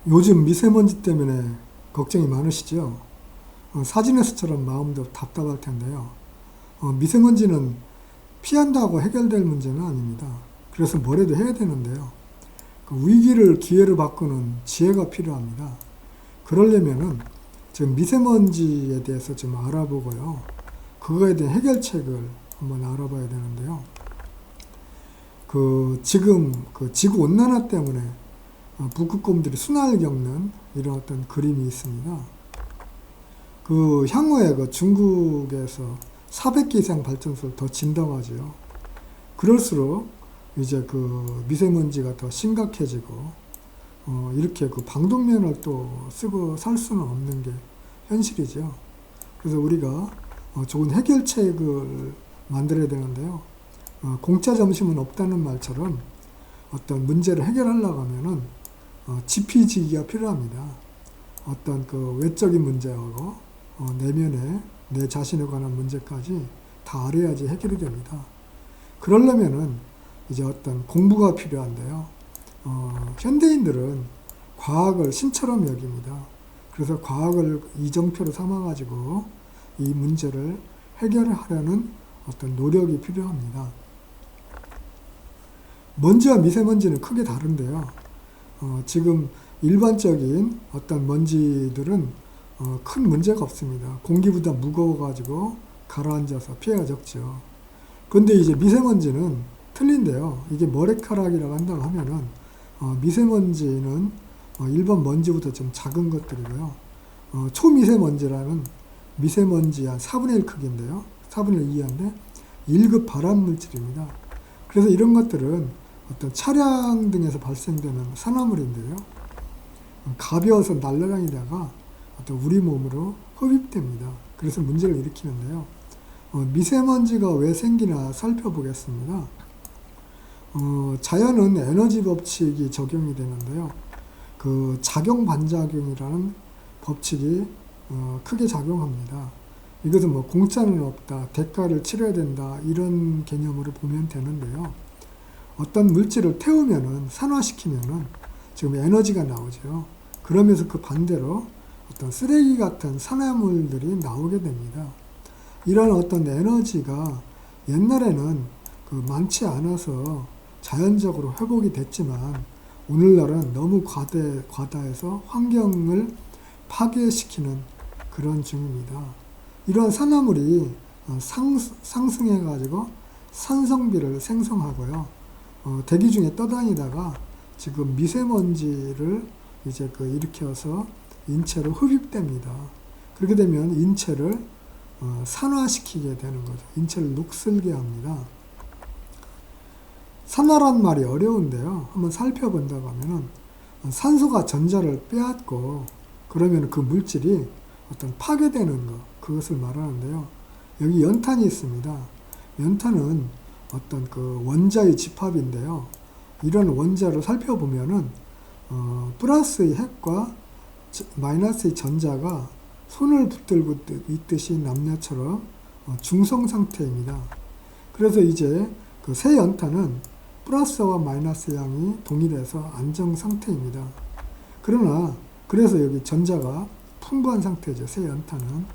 요즘 미세먼지 때문에 걱정이 많으시죠? 사진에서처럼 마음도 답답할 텐데요. 미세먼지는 피한다고 해결될 문제는 아닙니다. 그래서 뭐라도 해야 되는데요. 그 위기를 기회로 바꾸는 지혜가 필요합니다. 그러려면은 지금 미세먼지에 대해서 좀 알아보고요. 그거에 대한 해결책을 한번 알아봐야 되는데요. 지금 지구 온난화 때문에 북극곰들이 순환을 겪는 이런 어떤 그림이 있습니다. 향후에 중국에서 400개 이상 발전소를 더 진다고 그럴수록 이제 미세먼지가 더 심각해지고, 이렇게 방독면을 또 쓰고 살 수는 없는 게 현실이죠. 그래서 우리가 좋은 해결책을 만들어야 되는데요. 공짜 점심은 없다는 말처럼 어떤 문제를 해결하려고 하면은 지피지기가 필요합니다. 어떤 외적인 문제하고 내면에 내 자신에 관한 문제까지 다 알아야지 해결이 됩니다. 그러려면은 이제 어떤 공부가 필요한데요. 현대인들은 과학을 신처럼 여깁니다. 그래서 과학을 이정표로 삼아가지고 이 문제를 해결하려는 어떤 노력이 필요합니다. 먼지와 미세먼지는 크게 다른데요. 지금 일반적인 어떤 먼지들은 큰 문제가 없습니다. 공기보다 무거워가지고 가라앉아서 피해가 적죠. 그런데 이제 미세먼지는 틀린데요. 이게 머리카락이라고 한다고 하면은 미세먼지는 일반 먼지보다 좀 작은 것들이고요. 초미세먼지라는 미세먼지 한 4분의 1 크기인데요. 4분의 1 이하인데 1급 발암 물질입니다. 그래서 이런 것들은 어떤 차량 등에서 발생되는 산화물인데요. 가벼워서 날아다니다가 어떤 우리 몸으로 흡입됩니다. 그래서 문제를 일으키는데요. 미세먼지가 왜 생기나 살펴보겠습니다. 자연은 에너지 법칙이 적용이 되는데요. 작용 반작용이라는 법칙이 크게 작용합니다. 이것은 공짜는 없다, 대가를 치러야 된다, 이런 개념으로 보면 되는데요. 어떤 물질을 태우면은, 산화시키면은 지금 에너지가 나오죠. 그러면서 그 반대로 어떤 쓰레기 같은 산화물들이 나오게 됩니다. 이런 어떤 에너지가 옛날에는 많지 않아서 자연적으로 회복이 됐지만, 오늘날은 너무 과다해서 환경을 파괴시키는 그런 중입니다. 이러한 산화물이 상승해가지고 산성비를 생성하고요. 대기 중에 떠다니다가 지금 미세먼지를 이제 일으켜서 인체로 흡입됩니다. 그렇게 되면 인체를 산화시키게 되는 거죠. 인체를 녹슬게 합니다. 산화란 말이 어려운데요. 한번 살펴본다고 하면은 산소가 전자를 빼앗고 그러면 그 물질이 어떤 파괴되는 것, 그것을 말하는데요. 여기 연탄이 있습니다. 연탄은 어떤 원자의 집합인데요. 이런 원자를 살펴보면은 플러스의 핵과 마이너스의 전자가 손을 붙들고 있듯이 남녀처럼 중성 상태입니다. 그래서 이제 새 연탄은 플러스와 마이너스 양이 동일해서 안정 상태입니다. 그래서 여기 전자가 풍부한 상태죠. 새 연탄은.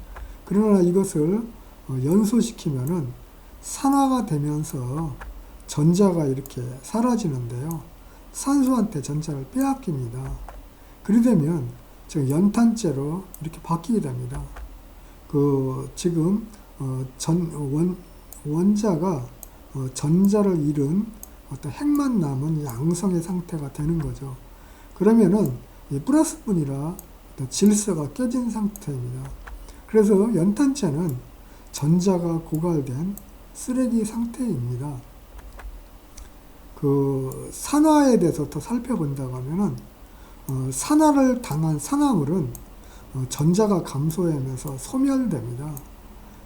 그러나 이것을 연소시키면은 산화가 되면서 전자가 이렇게 사라지는데요. 산소한테 전자를 빼앗깁니다. 그리 되면 지금 연탄재로 이렇게 바뀌게 됩니다. 지금 원자가 전자를 잃은 어떤 핵만 남은 양성의 상태가 되는 거죠. 그러면은 이 플러스뿐이라 질서가 깨진 상태입니다. 그래서 연탄재는 전자가 고갈된 쓰레기 상태입니다. 산화에 대해서 더 살펴본다고 하면은 산화를 당한 산화물은 전자가 감소하면서 소멸됩니다.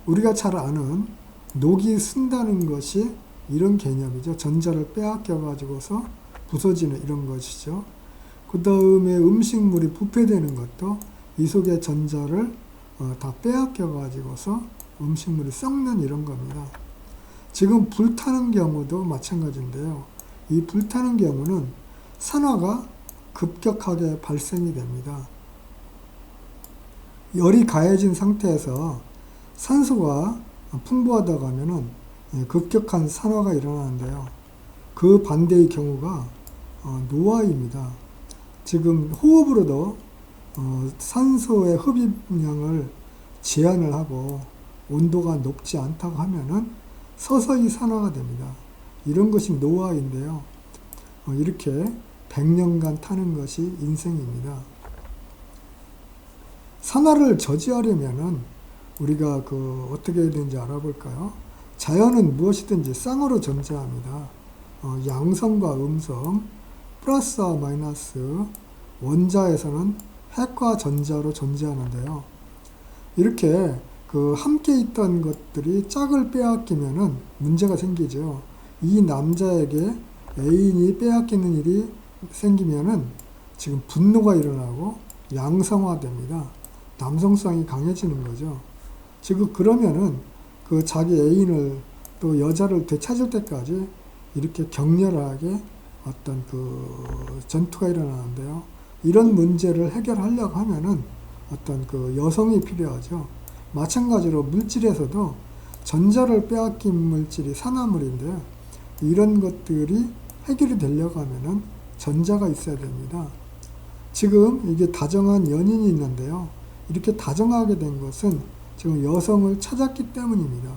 우리가 잘 아는 녹이 쓴다는 것이 이런 개념이죠. 전자를 빼앗겨 가지고서 부서지는 이런 것이죠. 그 다음에 음식물이 부패되는 것도 이 속에 전자를 다 빼앗겨 가지고서 음식물이 썩는 이런 겁니다. 지금 불타는 경우도 마찬가지인데요. 이 불타는 경우는 산화가 급격하게 발생이 됩니다. 열이 가해진 상태에서 산소가 풍부하다고 하면은 급격한 산화가 일어나는데요. 그 반대의 경우가 노화입니다. 지금 호흡으로도 산소의 흡입량을 제한을 하고 온도가 높지 않다고 하면은 서서히 산화가 됩니다. 이런 것이 노화인데요. 이렇게 100년간 타는 것이 인생입니다. 산화를 저지하려면은 우리가 어떻게 해야 되는지 알아볼까요? 자연은 무엇이든지 쌍으로 존재합니다. 양성과 음성, 플러스와 마이너스, 원자에서는 핵과 전자로 존재하는데요. 이렇게 함께 있던 것들이 짝을 빼앗기면은 문제가 생기죠. 이 남자에게 애인이 빼앗기는 일이 생기면은 지금 분노가 일어나고 양성화됩니다. 남성성이 강해지는 거죠. 지금 그러면은 자기 애인을 또 여자를 되찾을 때까지 이렇게 격렬하게 어떤 전투가 일어나는데요. 이런 문제를 해결하려고 하면은 어떤 여성이 필요하죠. 마찬가지로 물질에서도 전자를 빼앗긴 물질이 산화물인데 이런 것들이 해결이 되려고 하면은 전자가 있어야 됩니다. 지금 이게 다정한 연인이 있는데요. 이렇게 다정하게 된 것은 지금 여성을 찾았기 때문입니다.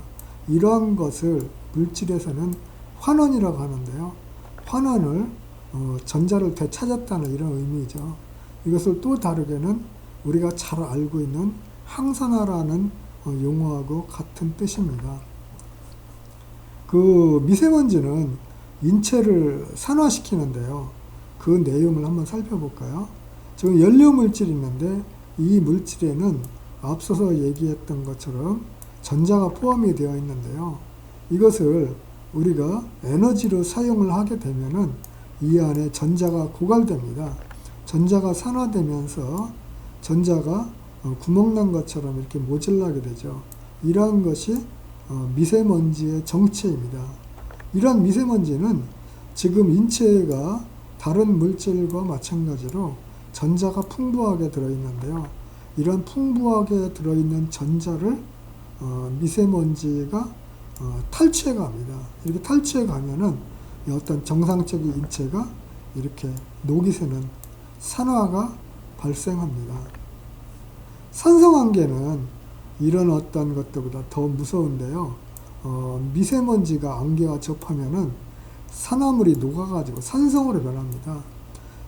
이러한 것을 물질에서는 환원이라고 하는데요. 환원을 전자를 되찾았다는 이런 의미죠. 이것을 또 다르게는 우리가 잘 알고 있는 항산화라는 용어하고 같은 뜻입니다. 미세먼지는 인체를 산화시키는데요. 그 내용을 한번 살펴볼까요? 지금 연료 물질이 있는데 이 물질에는 앞서서 얘기했던 것처럼 전자가 포함이 되어 있는데요. 이것을 우리가 에너지로 사용을 하게 되면은 이 안에 전자가 고갈됩니다. 전자가 산화되면서 전자가 구멍난 것처럼 이렇게 모질라게 되죠. 이러한 것이 미세먼지의 정체입니다. 이러한 미세먼지는 지금 인체가 다른 물질과 마찬가지로 전자가 풍부하게 들어있는데요. 이런 풍부하게 들어있는 전자를 미세먼지가 탈취해 갑니다. 이렇게 탈취해 가면은 어떤 정상적인 인체가 이렇게 녹이 새는 산화가 발생합니다. 산성안개는 이런 어떤 것들보다 더 무서운데요. 미세먼지가 안개와 접하면은 산화물이 녹아가지고 산성으로 변합니다.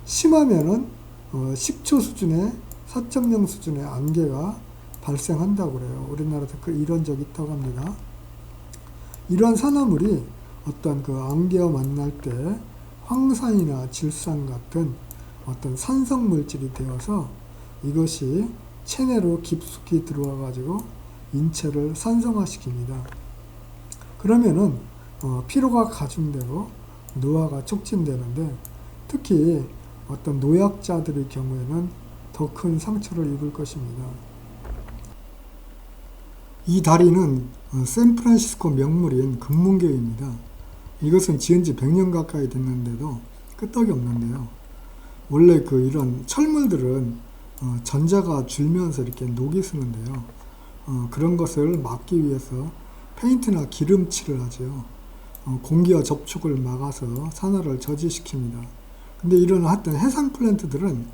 심하면은 10초 수준의 4.0 수준의 안개가 발생한다고 그래요. 우리나라에서 이런 적이 있다고 합니다. 이러한 산화물이 어떤 안개와 만날 때 황산이나 질산 같은 어떤 산성 물질이 되어서 이것이 체내로 깊숙이 들어와 가지고 인체를 산성화시킵니다. 그러면은 피로가 가중되고 노화가 촉진되는데 특히 어떤 노약자들의 경우에는 더 큰 상처를 입을 것입니다. 이 다리는 샌프란시스코 명물인 금문교입니다. 이것은 지은 지 100년 가까이 됐는데도 끄떡이 없는데요. 원래 이런 철물들은 전자가 줄면서 이렇게 녹이 쓰는데요. 그런 것을 막기 위해서 페인트나 기름칠을 하죠. 공기와 접촉을 막아서 산화를 저지시킵니다. 근데 이런 하여튼 해상 플랜트들은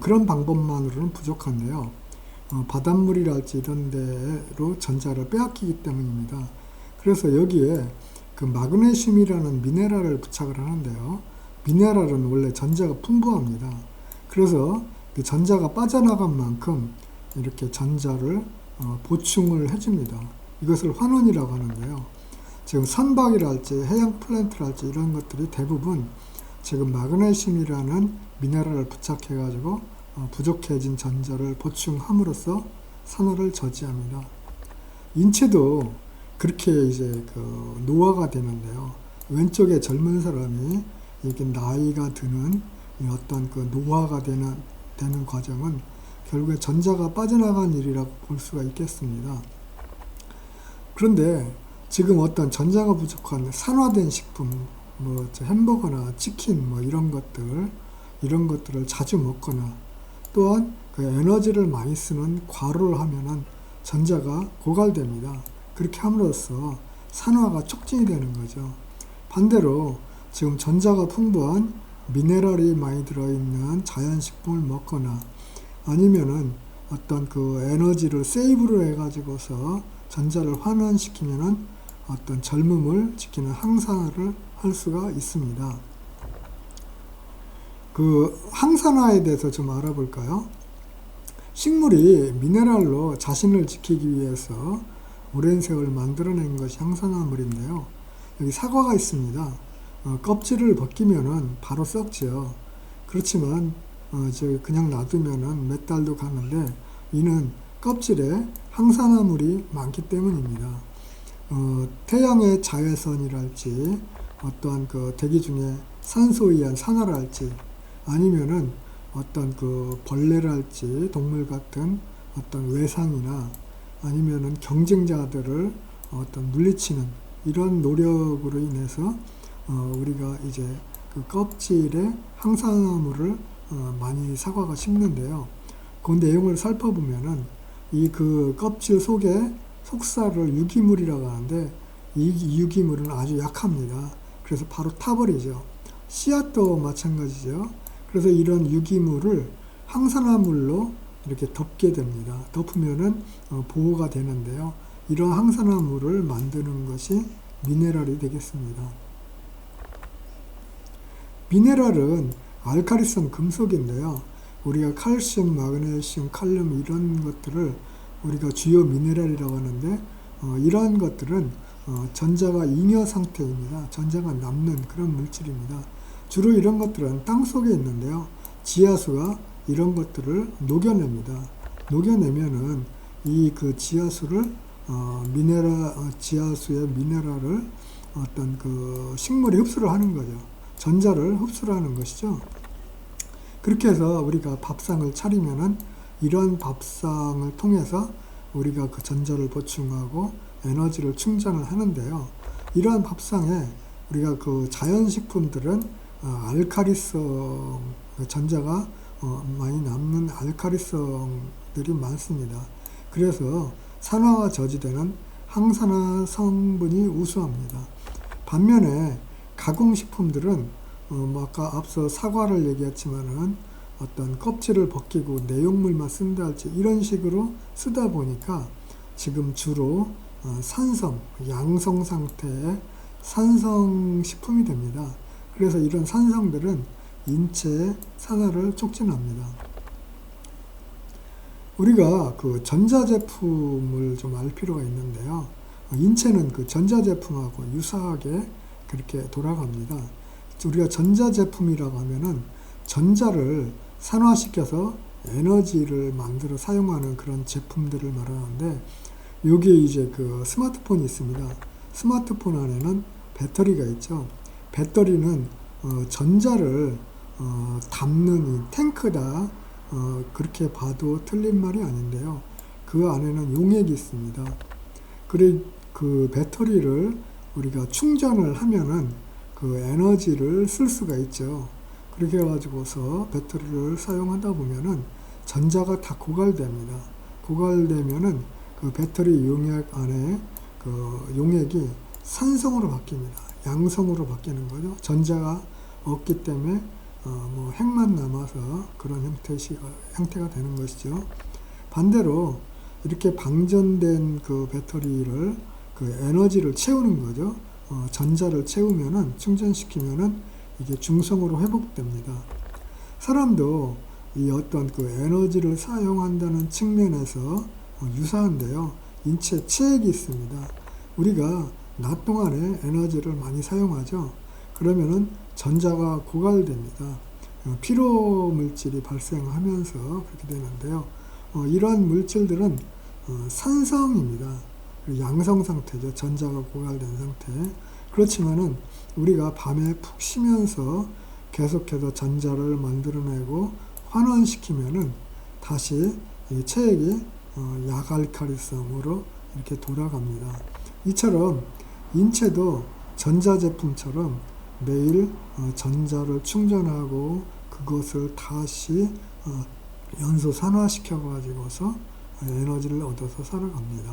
그런 방법만으로는 부족한데요. 바닷물이랄지 이런 데로 전자를 빼앗기기 때문입니다. 그래서 여기에 마그네슘이라는 미네랄을 부착을 하는데요. 미네랄은 원래 전자가 풍부합니다. 그래서 그 전자가 빠져나간 만큼 이렇게 전자를 보충을 해줍니다. 이것을 환원이라고 하는데요. 지금 선박이랄지 해양 플랜트랄지 이런 것들이 대부분 지금 마그네슘이라는 미네랄을 부착해 가지고 부족해진 전자를 보충함으로써 산화를 저지합니다. 인체도 그렇게 이제 노화가 되는데요. 왼쪽에 젊은 사람이 이렇게 나이가 드는 어떤 노화가 되는 과정은 결국에 전자가 빠져나간 일이라고 볼 수가 있겠습니다. 그런데 지금 어떤 전자가 부족한 산화된 식품, 햄버거나 치킨 이런 것들, 이런 것들을 자주 먹거나 또한 그 에너지를 많이 쓰는 과로를 하면은 전자가 고갈됩니다. 그렇게 함으로써 산화가 촉진이 되는 거죠. 반대로 지금 전자가 풍부한 미네랄이 많이 들어있는 자연식품을 먹거나 아니면은 어떤 그 에너지를 세이브를 해가지고서 전자를 환원시키면은 어떤 젊음을 지키는 항산화를 할 수가 있습니다. 그 항산화에 대해서 좀 알아볼까요? 식물이 미네랄로 자신을 지키기 위해서 오랜 세월 만들어낸 것이 항산화물인데요. 여기 사과가 있습니다. 껍질을 벗기면은 바로 썩죠. 그렇지만 그냥 놔두면은 몇 달도 가는데 이는 껍질에 항산화물이 많기 때문입니다. 태양의 자외선이랄지 어떠한 그 대기 중에 산소에 의한 산화랄지 아니면은 어떤 그 벌레랄지 동물 같은 어떤 외상이나 아니면은 경쟁자들을 어떤 물리치는 이런 노력으로 인해서 우리가 이제 그 껍질에 항산화물을 많이 사과가 씹는데요. 그 내용을 살펴보면은 이 그 껍질 속에 속살을 유기물이라고 하는데 이 유기물은 아주 약합니다. 그래서 바로 타버리죠. 씨앗도 마찬가지죠. 그래서 이런 유기물을 항산화물로 이렇게 덮게 됩니다. 덮으면은 보호가 되는데요. 이런 항산화물을 만드는 것이 미네랄이 되겠습니다. 미네랄은 알카리성 금속인데요. 우리가 칼슘, 마그네슘, 칼륨 이런 것들을 우리가 주요 미네랄이라고 하는데 이러한 것들은 전자가 잉여 상태입니다. 전자가 남는 그런 물질입니다. 주로 이런 것들은 땅 속에 있는데요. 지하수가 이런 것들을 녹여냅니다. 녹여내면은 이 그 지하수를 지하수의 미네랄을 어떤 그 식물이 흡수를 하는 거죠. 전자를 흡수를 하는 것이죠. 그렇게 해서 우리가 밥상을 차리면은 이러한 밥상을 통해서 우리가 그 전자를 보충하고 에너지를 충전을 하는데요. 이러한 밥상에 우리가 그 자연식품들은 알카리성, 전자가 많이 남는 알카리성들이 많습니다. 그래서 산화가 저지되는 항산화 성분이 우수합니다. 반면에 가공식품들은 아까 앞서 사과를 얘기했지만은 어떤 껍질을 벗기고 내용물만 쓴다 할지 이런 식으로 쓰다 보니까 지금 주로 산성, 양성 상태의 산성식품이 됩니다. 그래서 이런 산성들은 인체의 산화를 촉진합니다. 우리가 그 전자제품을 좀 알 필요가 있는데요. 인체는 그 전자제품하고 유사하게 그렇게 돌아갑니다. 우리가 전자제품이라고 하면은 전자를 산화시켜서 에너지를 만들어 사용하는 그런 제품들을 말하는데 여기에 이제 그 스마트폰이 있습니다. 스마트폰 안에는 배터리가 있죠. 배터리는 전자를 담는 이 탱크다. 그렇게 봐도 틀린 말이 아닌데요. 그 안에는 용액이 있습니다. 그래 그 배터리를 우리가 충전을 하면은 그 에너지를 쓸 수가 있죠. 그렇게 해가지고서 배터리를 사용하다 보면은 전자가 다 고갈됩니다. 고갈되면은 그 배터리 용액 안에 그 용액이 산성으로 바뀝니다. 양성으로 바뀌는 거죠. 전자가 없기 때문에 핵만 남아서 그런 형태가 되는 것이죠. 반대로 이렇게 방전된 그 배터리를 그 에너지를 채우는 거죠. 전자를 채우면은 충전시키면은 이게 중성으로 회복됩니다. 사람도 이 어떤 그 에너지를 사용한다는 측면에서 유사한데요. 인체 체액이 있습니다. 우리가 낮 동안에 에너지를 많이 사용하죠. 그러면은 전자가 고갈됩니다. 피로 물질이 발생하면서 그렇게 되는데요. 이러한 물질들은 산성입니다. 양성 상태죠. 전자가 고갈된 상태. 그렇지만은 우리가 밤에 푹 쉬면서 계속해서 전자를 만들어내고 환원시키면은 다시 이 체액이 약알칼리성으로 이렇게 돌아갑니다. 이처럼 인체도 전자제품처럼 매일 전자를 충전하고 그것을 다시 연소 산화시켜 가지고서 에너지를 얻어서 살아갑니다.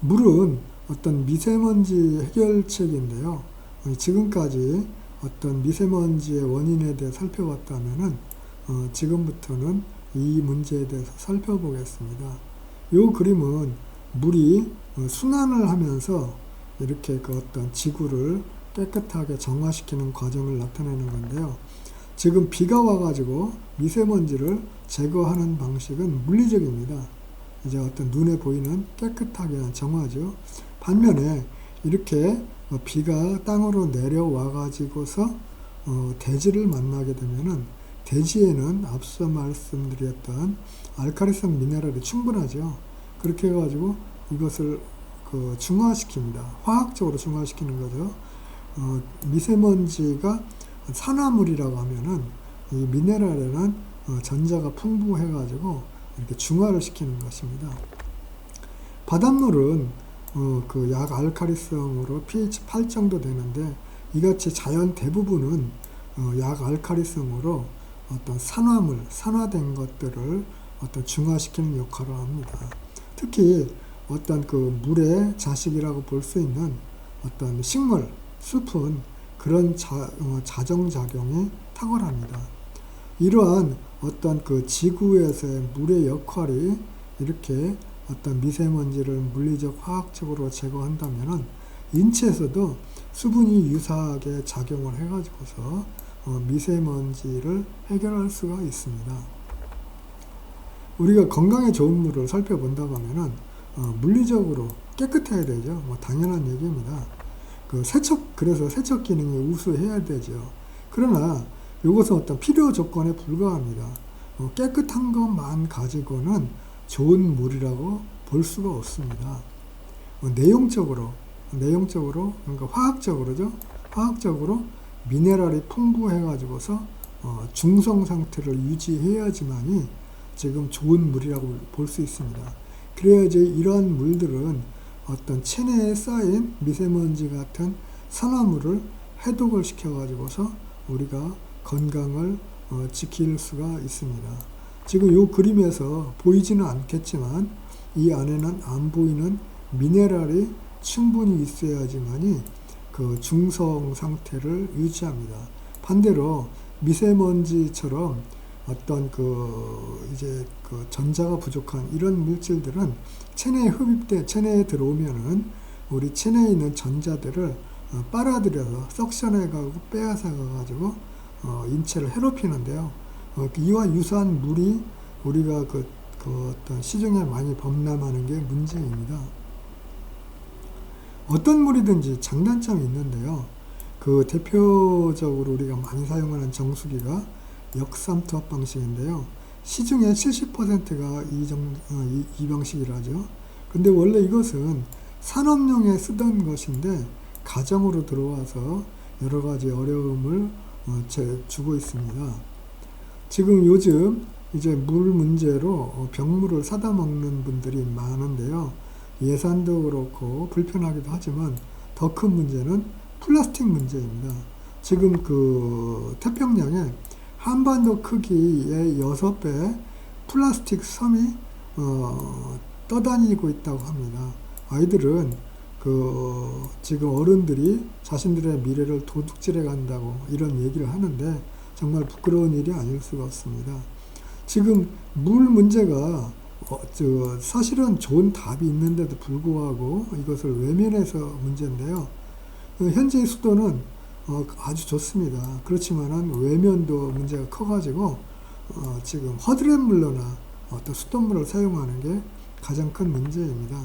물은 어떤 미세먼지 해결책인데요. 지금까지 어떤 미세먼지의 원인에 대해 살펴봤다면은 지금부터는 이 문제에 대해서 살펴보겠습니다. 이 그림은 물이 순환을 하면서 이렇게 그 어떤 지구를 깨끗하게 정화시키는 과정을 나타내는 건데요. 지금 비가 와가지고 미세먼지를 제거하는 방식은 물리적입니다. 이제 어떤 눈에 보이는 깨끗하게 한 정화죠. 반면에 이렇게 비가 땅으로 내려와 가지고서 대지를 만나게 되면은 대지에는 앞서 말씀드렸던 알칼리성 미네랄이 충분하죠. 그렇게 해가지고 이것을 중화시킵니다. 화학적으로 중화시키는 거죠. 미세먼지가 산화물이라고 하면은 이 미네랄에는 전자가 풍부해가지고 이렇게 중화를 시키는 것입니다. 바닷물은 그 약 알칼리성으로 pH 8 정도 되는데 이같이 자연 대부분은 약 알칼리성으로 어떤 산화물, 산화된 것들을 어떤 중화시키는 역할을 합니다. 특히 어떤 그 물의 자식이라고 볼 수 있는 어떤 식물, 숲은 그런 자정작용이 탁월합니다. 이러한 어떤 그 지구에서의 물의 역할이 이렇게 어떤 미세먼지를 물리적, 화학적으로 제거한다면은 인체에서도 수분이 유사하게 작용을 해가지고서 미세먼지를 해결할 수가 있습니다. 우리가 건강에 좋은 물을 살펴본다고 하면은 물리적으로 깨끗해야 되죠. 뭐 당연한 얘기입니다. 그래서 세척 기능이 우수해야 되죠. 그러나 이것은 어떤 필요 조건에 불과합니다. 깨끗한 것만 가지고는 좋은 물이라고 볼 수가 없습니다. 내용적으로, 그러니까 화학적으로죠. 화학적으로 미네랄이 풍부해가지고서 중성 상태를 유지해야지만이 지금 좋은 물이라고 볼 수 있습니다. 그래야지 이러한 물들은 어떤 체내에 쌓인 미세먼지 같은 산화물을 해독을 시켜가지고서 우리가 건강을 지킬 수가 있습니다. 지금 이 그림에서 보이지는 않겠지만 이 안에는 안 보이는 미네랄이 충분히 있어야지만이 그 중성 상태를 유지합니다. 반대로 미세먼지처럼 어떤 이제 전자가 부족한 이런 물질들은 체내에 들어오면은 우리 체내에 있는 전자들을 빨아들여서 석션해가고 빼앗아가가지고 인체를 해롭히는데요. 이와 유사한 물이 우리가 어떤 시중에 많이 범람하는 게 문제입니다. 어떤 물이든지 장단점이 있는데요. 대표적으로 우리가 많이 사용하는 정수기가 역삼투압 방식인데요. 시중에 70%가 이 방식이라죠. 근데 원래 이것은 산업용에 쓰던 것인데 가정으로 들어와서 여러 가지 어려움을 주고 있습니다. 지금 요즘 이제 물 문제로 병물을 사다 먹는 분들이 많은데요. 예산도 그렇고 불편하기도 하지만 더 큰 문제는 플라스틱 문제입니다. 지금 태평양에 한반도 크기의 6배 플라스틱 섬이 떠다니고 있다고 합니다. 아이들은 지금 어른들이 자신들의 미래를 도둑질해 간다고 이런 얘기를 하는데 정말 부끄러운 일이 아닐 수가 없습니다. 지금 물 문제가 사실은 좋은 답이 있는데도 불구하고 이것을 외면해서 문제인데요. 현재의 수도는 아주 좋습니다. 그렇지만은 외면도 문제가 커가지고 지금 허드렛물로나 어떤 수돗물을 사용하는 게 가장 큰 문제입니다.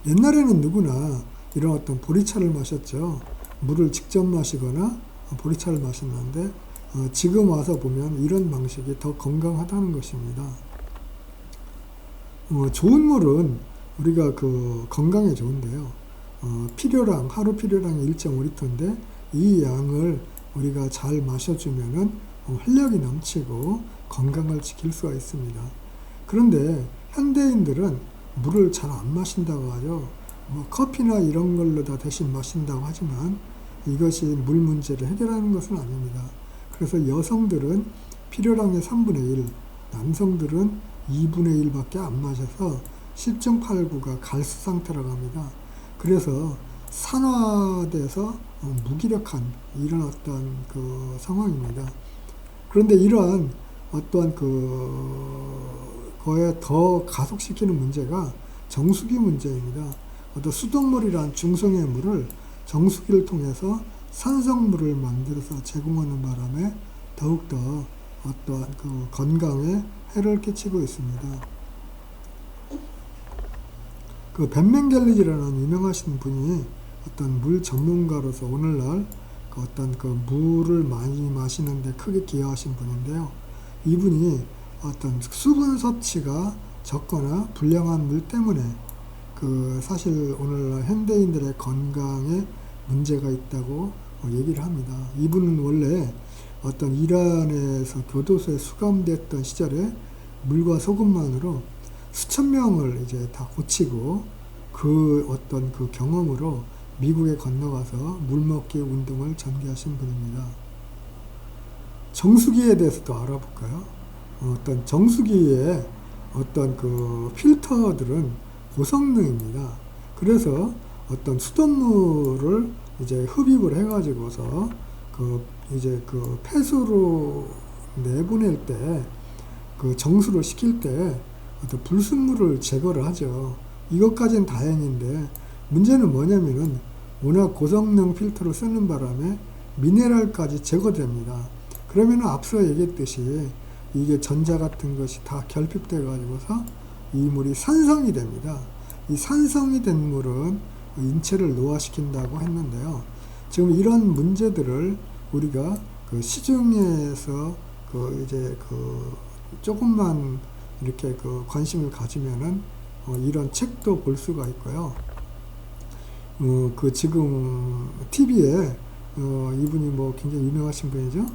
옛날에는 누구나 이런 어떤 보리차를 마셨죠. 물을 직접 마시거나 보리차를 마셨는데 지금 와서 보면 이런 방식이 더 건강하다는 것입니다. 좋은 물은 우리가 건강에 좋은데요. 하루 필요량이 1.5리터인데 이 양을 우리가 잘 마셔주면은 활력이 넘치고 건강을 지킬 수가 있습니다. 그런데 현대인들은 물을 잘 안 마신다고 하죠. 커피나 이런 걸로 다 대신 마신다고 하지만 이것이 물 문제를 해결하는 것은 아닙니다. 그래서 여성들은 필요량의 3분의 1, 남성들은 2분의 1밖에 안 마셔서 10.89가 갈수 상태라고 합니다. 그래서 산화돼서 무기력한 이런 어떤 그 상황입니다. 그런데 이러한 어떠한 거에 더 가속시키는 문제가 정수기 문제입니다. 어떤 수돗물이란 중성의 물을 정수기를 통해서 산성물을 만들어서 제공하는 바람에 더욱더 어떠한 그 건강에 해를 끼치고 있습니다. 그 벤멘겔리지라는 유명하신 분이 어떤 물 전문가로서 오늘날 그 어떤 그 물을 많이 마시는데 크게 기여하신 분인데요. 이분이 어떤 수분 섭취가 적거나 불량한 물 때문에 그 사실 오늘날 현대인들의 건강에 문제가 있다고 얘기를 합니다. 이분은 원래 어떤 이란에서 교도소에 수감됐던 시절에 물과 소금만으로 수천 명을 이제 다 고치고 그 어떤 그 경험으로 미국에 건너가서 물먹기 운동을 전개하신 분입니다. 정수기에 대해서도 알아볼까요? 어떤 정수기의 어떤 그 필터들은 고성능입니다. 그래서 어떤 수돗물을 이제 흡입을 해가지고서 이제 그 폐수로 내보낼 때 그 정수를 시킬 때 어떤 불순물을 제거를 하죠. 이것까지는 다행인데 문제는 뭐냐면은 워낙 고성능 필터를 쓰는 바람에 미네랄까지 제거됩니다. 그러면 앞서 얘기했듯이 이게 전자 같은 것이 다 결핍돼 가지고서 이 물이 산성이 됩니다. 이 산성이 된 물은 인체를 노화시킨다고 했는데요. 지금 이런 문제들을 우리가 그 시중에서 이제 조금만 이렇게 관심을 가지면은 이런 책도 볼 수가 있고요. 지금 TV에 이분이 뭐 굉장히 유명하신 분이죠.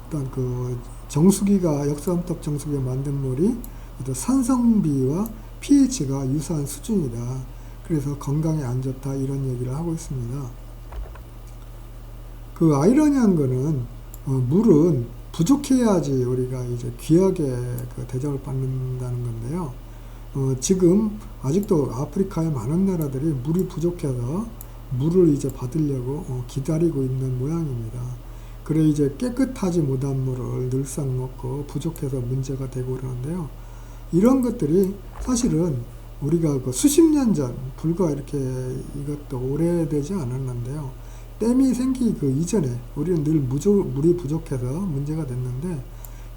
어떤 정수기가 역삼톱 정수기가 만든 물이 어떤 산성비와 pH가 유사한 수준이다. 그래서 건강에 안 좋다 이런 얘기를 하고 있습니다. 그 아이러니한 거는 물은 부족해야지 우리가 이제 귀하게 대접을 받는다는 건데요. 지금 아직도 아프리카의 많은 나라들이 물이 부족해서 물을 이제 받으려고 기다리고 있는 모양입니다. 그래 이제 깨끗하지 못한 물을 늘상 먹고 부족해서 문제가 되고 그러는데요. 이런 것들이 사실은 우리가 수십 년 전, 불과 이렇게 이것도 오래되지 않았는데요. 댐이 생기기 이전에 우리는 늘 물이 부족해서 문제가 됐는데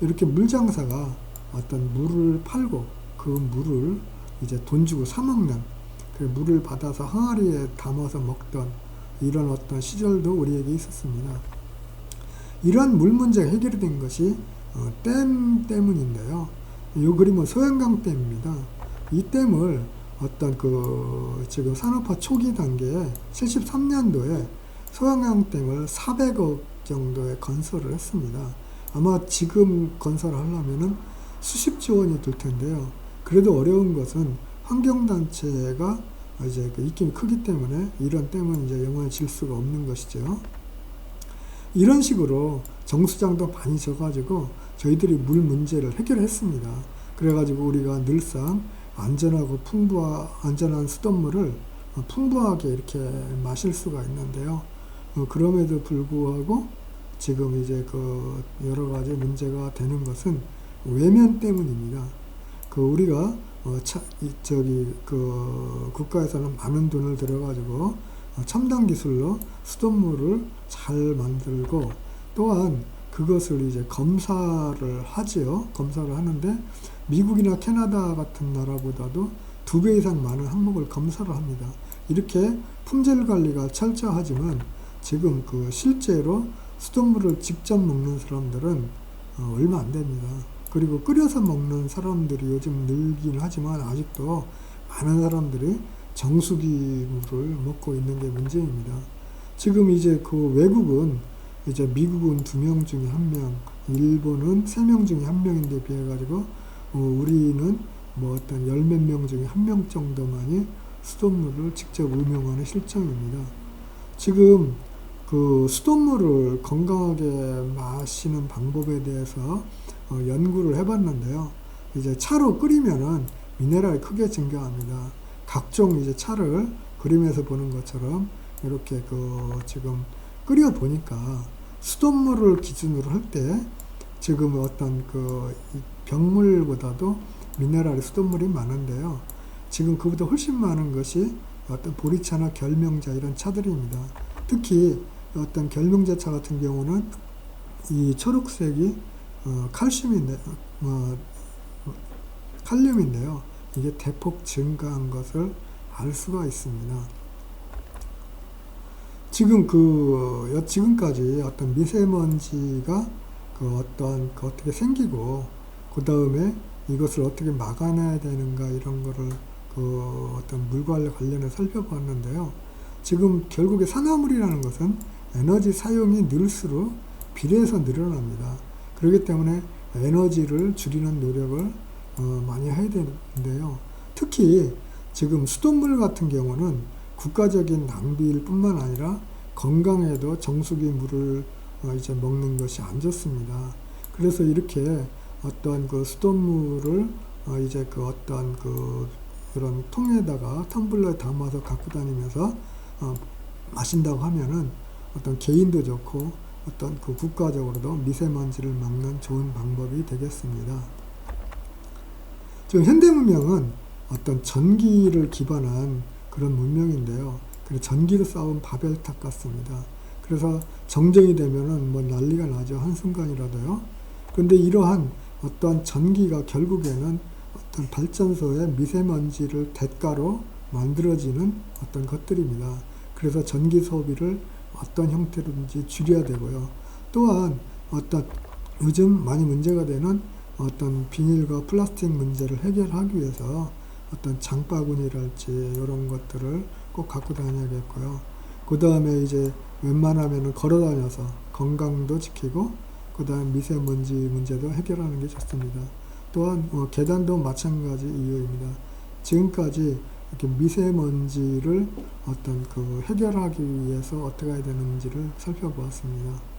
이렇게 물장사가 어떤 물을 팔고 그 물을 이제 돈 주고 사 먹는 그 물을 받아서 항아리에 담아서 먹던 이런 어떤 시절도 우리에게 있었습니다. 이런 물 문제가 해결이 된 것이 댐 때문인데요. 이 그림은 소양강 댐입니다. 이 댐을 어떤 지금 산업화 초기 단계에 73년도에 소양강 댐을 400억 정도에 건설을 했습니다. 아마 지금 건설을 하려면은 수십조 원이 들 텐데요. 그래도 어려운 것은 환경단체가 이제 입김이 크기 때문에 이런 댐은 이제 영원히 질 수가 없는 것이죠. 이런 식으로 정수장도 많이 져가지고 저희들이 물 문제를 해결했습니다. 그래가지고 우리가 늘상 안전하고 안전한 수돗물을 풍부하게 이렇게 마실 수가 있는데요. 그럼에도 불구하고 지금 이제 여러 가지 문제가 되는 것은 외면 때문입니다. 우리가 국가에서는 많은 돈을 들여가지고 첨단 기술로 수돗물을 잘 만들고 또한 그것을 이제 검사를 하지요. 검사를 하는데 미국이나 캐나다 같은 나라보다도 2배 이상 많은 항목을 검사를 합니다. 이렇게 품질 관리가 철저하지만 지금 실제로 수돗물을 직접 먹는 사람들은 얼마 안 됩니다. 그리고 끓여서 먹는 사람들이 요즘 늘긴 하지만 아직도 많은 사람들이 정수기 물을 먹고 있는 게 문제입니다. 지금 이제 외국은 이제 미국은 2명 중에 1명, 일본은 3명 중에 1명인데 비해가지고 우리는 뭐 어떤 10몇 명 중에 1명 정도만이 수돗물을 직접 음용하는 실정입니다. 지금 그 수돗물을 건강하게 마시는 방법에 대해서 연구를 해봤는데요. 이제 차로 끓이면은 미네랄이 크게 증가합니다. 각종 이제 차를 그림에서 보는 것처럼 이렇게 지금 끓여 보니까 수돗물을 기준으로 할 때 지금 어떤 이 병물보다도 미네랄이 수돗물이 많은데요. 지금 그보다 훨씬 많은 것이 어떤 보리차나 결명자 이런 차들입니다. 특히 어떤 결명자 차 같은 경우는 이 초록색이 칼륨인데요. 이게 대폭 증가한 것을 알 수가 있습니다. 지금까지 어떤 미세먼지가 어떻게 생기고, 그 다음에 이것을 어떻게 막아내야 되는가, 이런 거를 어떤 물과 관련해 살펴봤는데요. 지금 결국에 산화물이라는 것은 에너지 사용이 늘수록 비례해서 늘어납니다. 그렇기 때문에 에너지를 줄이는 노력을 많이 해야 되는데요. 특히 지금 수돗물 같은 경우는 국가적인 낭비일 뿐만 아니라 건강에도 정수기 물을 이제 먹는 것이 안 좋습니다. 그래서 이렇게 어떤 수돗물을 이제 그런 통에다가 텀블러에 담아서 갖고 다니면서 마신다고 하면은 어떤 개인도 좋고 어떤 국가적으로도 미세먼지를 막는 좋은 방법이 되겠습니다. 지금 현대 문명은 어떤 전기를 기반한 그런 문명인데요. 그래서 전기로 쌓은 바벨탑 같습니다. 그래서 정전이 되면은 난리가 나죠. 한순간이라도요. 그런데 이러한 어떠한 전기가 결국에는 어떤 발전소의 미세먼지를 대가로 만들어지는 어떤 것들입니다. 그래서 전기 소비를 어떤 형태로든지 줄여야 되고요. 또한 요즘 많이 문제가 되는 어떤 비닐과 플라스틱 문제를 해결하기 위해서 어떤 장바구니랄지 이런 것들을 꼭 갖고 다녀야겠고요. 그 다음에 이제 웬만하면 걸어 다녀서 건강도 지키고, 그 다음 미세먼지 문제도 해결하는 게 좋습니다. 또한 계단도 마찬가지 이유입니다. 지금까지 이렇게 미세먼지를 해결하기 위해서 어떻게 해야 되는지를 살펴보았습니다.